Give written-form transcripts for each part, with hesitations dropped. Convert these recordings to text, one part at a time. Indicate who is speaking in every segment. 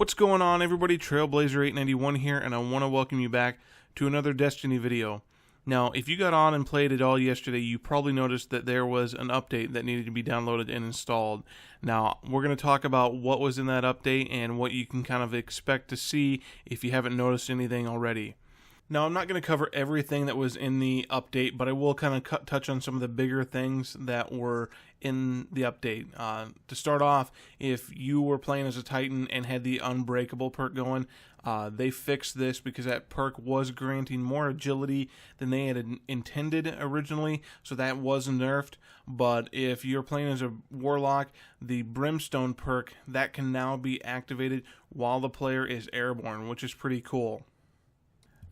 Speaker 1: What's going on, everybody? Trailblazer891 here, and I want to welcome you back to another Destiny video. Now, if you got on and played it all yesterday, you probably noticed that there was an update that needed to be downloaded and installed. Now, we're going to talk about what was in that update and what you can kind of expect to see if you haven't noticed anything already. Now, I'm not going to cover everything that was in the update, but I will kind of touch on some of the bigger things that were in the update. To start off, if you were playing as a Titan and had the Unbreakable perk going, they fixed this because that perk was granting more agility than they had intended originally, so that was nerfed. But if you're playing as a Warlock, the Brimstone perk, that can now be activated while the player is airborne, which is pretty cool.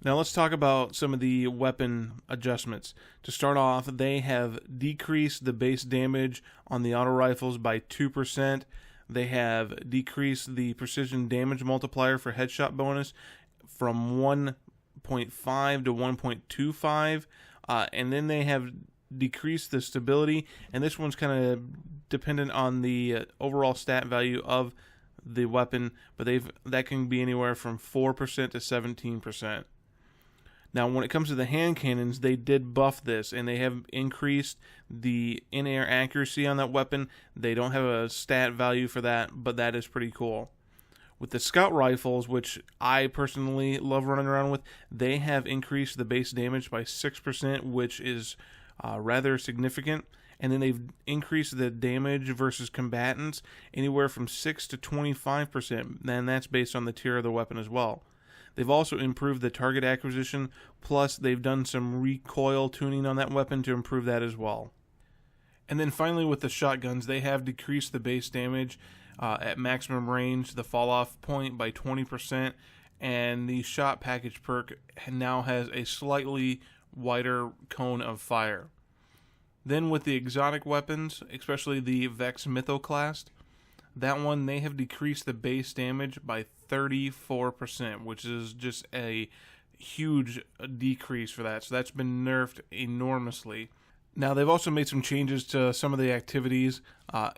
Speaker 1: Now let's talk about some of the weapon adjustments. To start off, they have decreased the base damage on the auto rifles by 2%. They have decreased the precision damage multiplier for headshot bonus from 1.5 to 1.25. And then they have decreased the stability, and this one's kind of dependent on the overall stat value of the weapon, but that can be anywhere from 4% to 17%. Now, when it comes to the hand cannons, they did buff this, and they have increased the in-air accuracy on that weapon. They don't have a stat value for that, but that is pretty cool. With the scout rifles, which I personally love running around with, they have increased the base damage by 6%, which is rather significant. And then they've increased the damage versus combatants anywhere from 6 to 25%, and that's based on the tier of the weapon as well. They've also improved the target acquisition, plus they've done some recoil tuning on that weapon to improve that as well. And then finally with the shotguns, they have decreased the base damage at maximum range, the fall off point, by 20%, and the shot package perk now has a slightly wider cone of fire. Then with the exotic weapons, especially the Vex Mythoclast, that one, they have decreased the base damage by 34%, which is just a huge decrease for that. So that's been nerfed enormously. Now, they've also made some changes to some of the activities.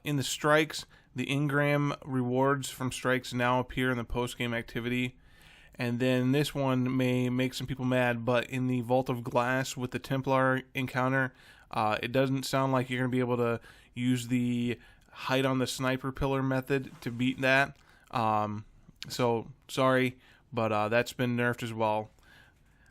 Speaker 1: In the strikes, the engram rewards from strikes now appear in the post-game activity. And then this one may make some people mad, but in the Vault of Glass with the Templar encounter, it doesn't sound like you're going to be able to use the hide on the sniper pillar method to beat that. So sorry, but that's been nerfed as well.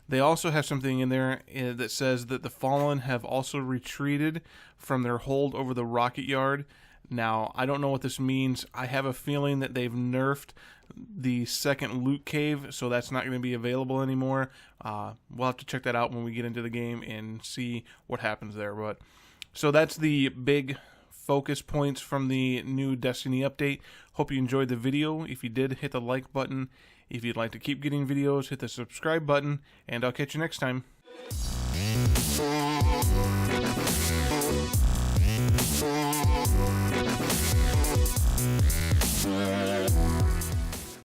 Speaker 1: They also have something in there that says that the Fallen have also retreated from their hold over the rocket yard. Now, I don't know what this means. I have a feeling that they've nerfed the second loot cave, so that's not going to be available anymore. We'll have to check that out when we get into the game and see what happens there. But so that's the big focus points from the new Destiny update. Hope you enjoyed the video. If you did, hit the like button. If you'd like to keep getting videos, hit the subscribe button, and I'll catch you next time.